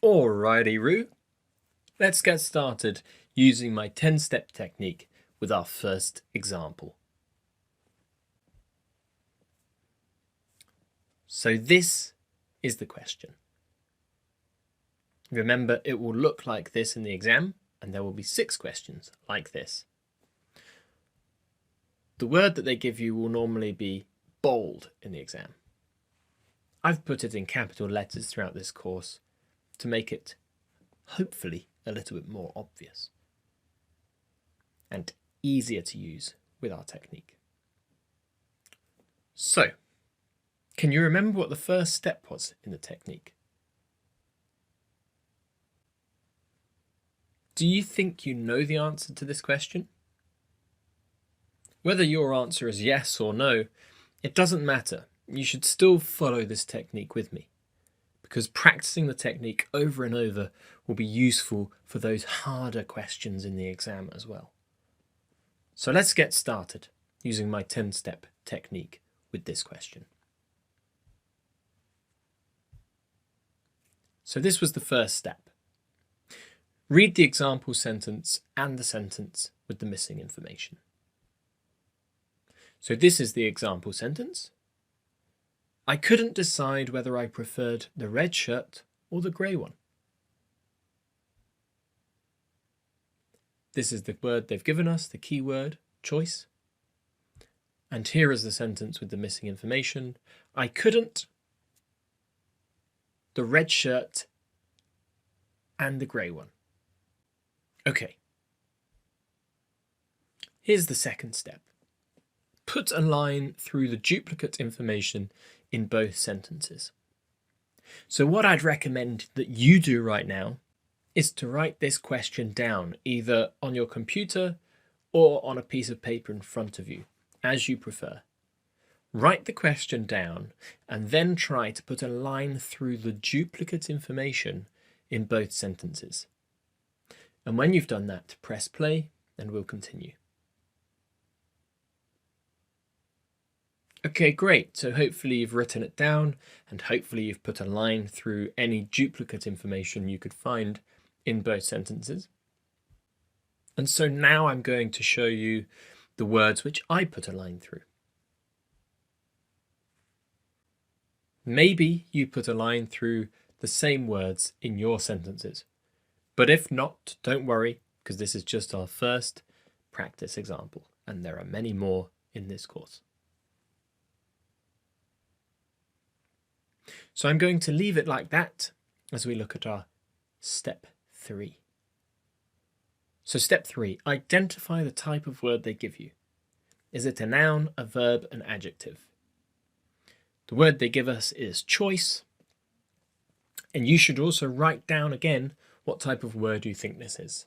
Alrighty, Roo. Let's get started using my 10-step technique with our first example. So this is the question. Remember, it will look like this in the exam, and there will be 6 questions like this. The word that they give you will normally be bold in the exam. I've put it in capital letters throughout this course to make it hopefully a little bit more obvious and easier to use with our technique. So, can you remember what the first step was in the technique? Do you think you know the answer to this question? Whether your answer is yes or no, it doesn't matter. You should still follow this technique with me, because practicing the technique over and over will be useful for those harder questions in the exam as well. So let's get started using my 10-step technique with this question. So this was the first step. Read the example sentence and the sentence with the missing information. So this is the example sentence. I couldn't decide whether I preferred the red shirt or the grey one. This is the word they've given us, the key word, choice. And here is the sentence with the missing information. I couldn't, the red shirt and the grey one. Okay. Here's the second step. Put a line through the duplicate information in both sentences. So what I'd recommend that you do right now is to write this question down, either on your computer or on a piece of paper in front of you, as you prefer. Write the question down and then try to put a line through the duplicate information in both sentences. And when you've done that, press play and we'll continue. Okay, great. So hopefully you've written it down and hopefully you've put a line through any duplicate information you could find in both sentences. And so now I'm going to show you the words which I put a line through. Maybe you put a line through the same words in your sentences. But if not, don't worry, because this is just our first practice example, and there are many more in this course. So I'm going to leave it like that as we look at our step 3. So step 3, identify the type of word they give you. Is it a noun, a verb, an adjective? The word they give us is choice, and you should also write down again what type of word you think this is.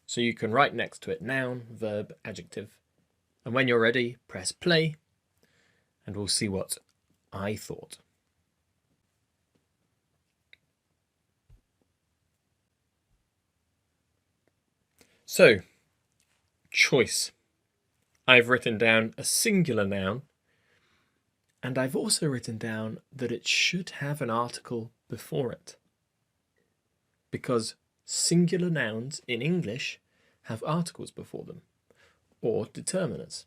So you can write next to it noun, verb, adjective, and when you're ready, press play, and we'll see what I thought. So, choice. I've written down a singular noun, and I've also written down that it should have an article before it, because singular nouns in English have articles before them, or determiners.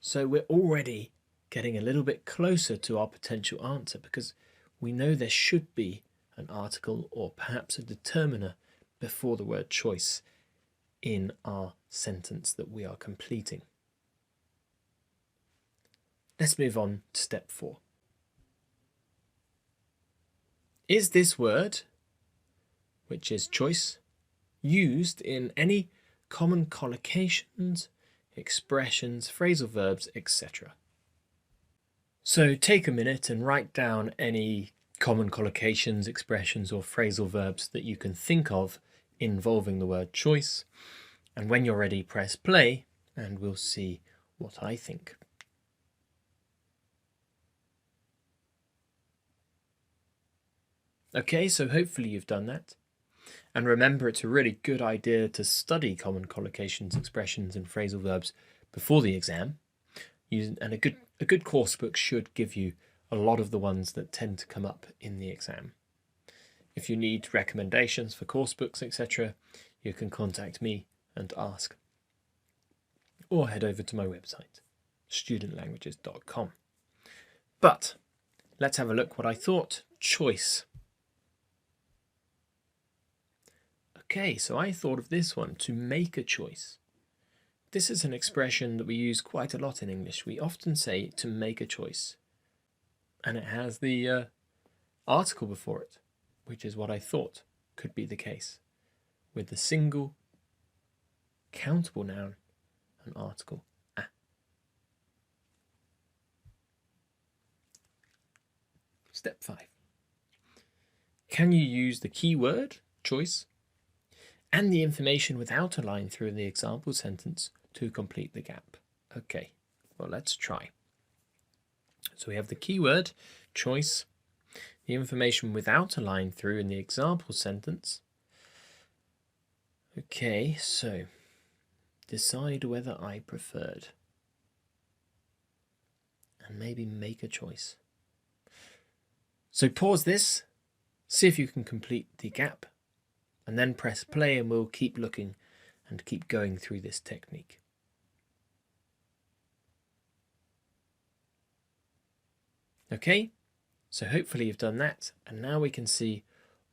So we're already getting a little bit closer to our potential answer, because we know there should be an article or perhaps a determiner before the word choice in our sentence that we are completing. Let's move on to step 4. Is this word, which is choice, used in any common collocations, expressions, phrasal verbs, etc.? So take a minute and write down any common collocations, expressions, or phrasal verbs that you can think of involving the word choice. And when you're ready, press play, and we'll see what I think. Okay, so hopefully you've done that. And remember, it's a really good idea to study common collocations, expressions, and phrasal verbs before the exam. And a good course book should give you a lot of the ones that tend to come up in the exam. If you need recommendations for course books, etc., you can contact me and ask. Or head over to my website, studentlanguages.com. But let's have a look what I thought. Choice. Okay, so I thought of this one, to make a choice. This is an expression that we use quite a lot in English. We often say to make a choice. And it has the article before it, which is what I thought could be the case, with the single countable noun and article a. Step 5. Can you use the keyword, choice, and the information without a line through the example sentence to complete the gap? Okay, well, let's try. So we have the keyword, choice, the information without a line through in the example sentence. Okay, so decide whether I preferred. And maybe make a choice. So pause this, see if you can complete the gap, and then press play and we'll keep looking and keep going through this technique. Okay, so hopefully you've done that, and now we can see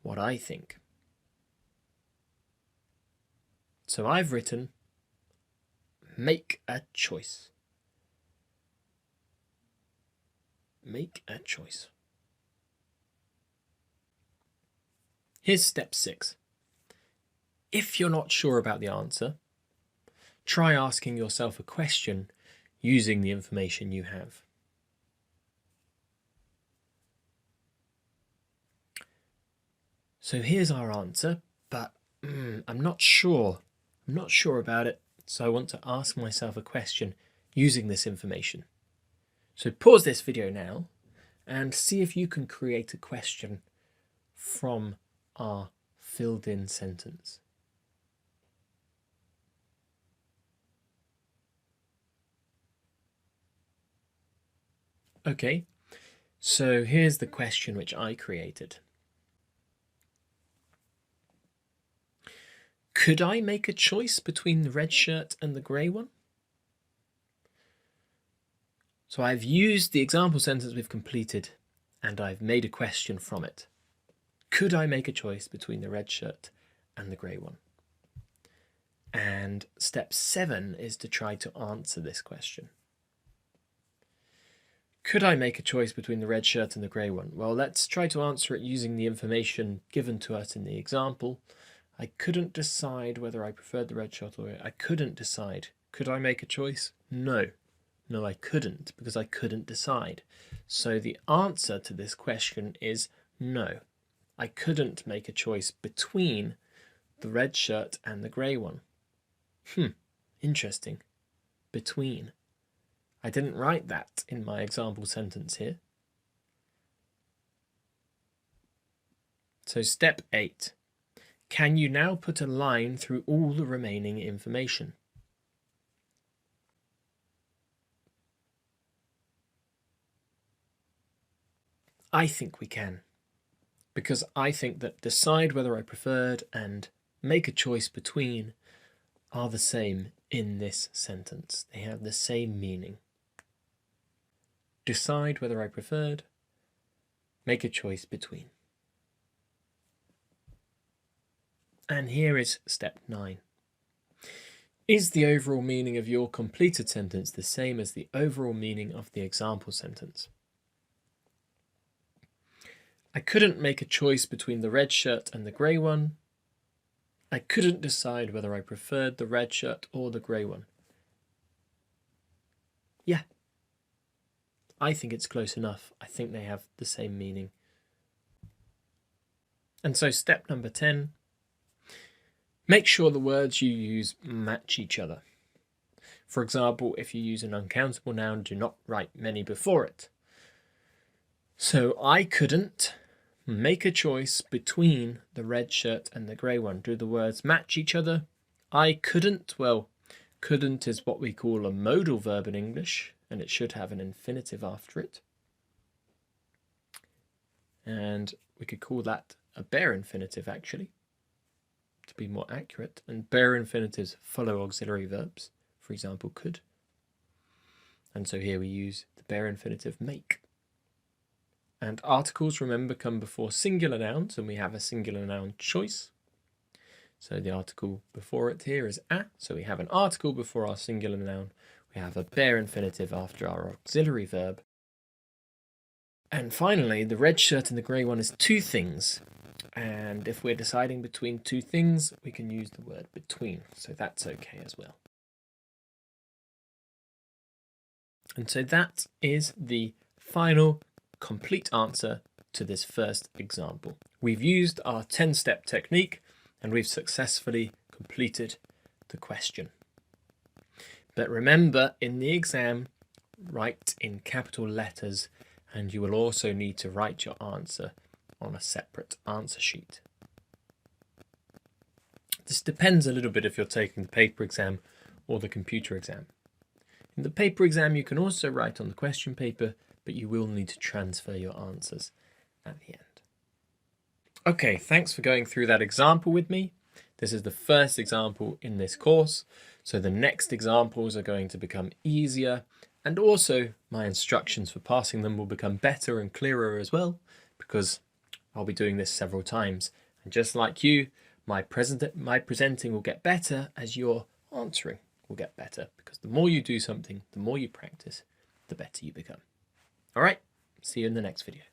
what I think. So I've written, make a choice. Make a choice. Here's step 6. If you're not sure about the answer, try asking yourself a question using the information you have. So here's our answer, but I'm not sure. I'm not sure about it, so I want to ask myself a question using this information. So pause this video now and see if you can create a question from our filled in sentence. Okay, so here's the question which I created. Could I make a choice between the red shirt and the grey one? So I've used the example sentence we've completed and I've made a question from it. Could I make a choice between the red shirt and the grey one? And step 7 is to try to answer this question. Could I make a choice between the red shirt and the grey one? Well, let's try to answer it using the information given to us in the example. I couldn't decide whether I preferred the red shirt or I couldn't decide. Could I make a choice? No. No, I couldn't, because I couldn't decide. So the answer to this question is no. I couldn't make a choice between the red shirt and the grey one. Interesting. Between. I didn't write that in my example sentence here. So step 8. Can you now put a line through all the remaining information? I think we can, because I think that decide whether I preferred and make a choice between are the same in this sentence. They have the same meaning. Decide whether I preferred, make a choice between. And here is step 9. Is the overall meaning of your completed sentence the same as the overall meaning of the example sentence? I couldn't make a choice between the red shirt and the grey one. I couldn't decide whether I preferred the red shirt or the grey one. Yeah, I think it's close enough. I think they have the same meaning. And so step number 10, make sure the words you use match each other. For example, if you use an uncountable noun, do not write many before it. So I couldn't make a choice between the red shirt and the grey one. Do the words match each other? I couldn't. Well, couldn't is what we call a modal verb in English, and it should have an infinitive after it. and we could call that a bare infinitive actually, to be more accurate. And bare infinitives follow auxiliary verbs, for example, could. And so here we use the bare infinitive make. And articles, remember, come before singular nouns, and we have a singular noun choice. So the article before it here is a, so we have an article before our singular noun. We have a bare infinitive after our auxiliary verb. And finally, the red shirt and the grey one is two things. And if we're deciding between two things, we can use the word between. So that's okay as well. And so that is the final complete answer to this first example. We've used our 10-step technique and we've successfully completed the question. But remember, in the exam, write in capital letters, and you will also need to write your answer on a separate answer sheet. This depends a little bit if you're taking the paper exam or the computer exam. In the paper exam, you can also write on the question paper, but you will need to transfer your answers at the end. Okay, thanks for going through that example with me. This is the first example in this course, so the next examples are going to become easier, and also my instructions for passing them will become better and clearer as well, because I'll be doing this several times. And just like you, my presenting will get better as your answering will get better, because the more you do something, the more you practice, the better you become. All right, see you in the next video.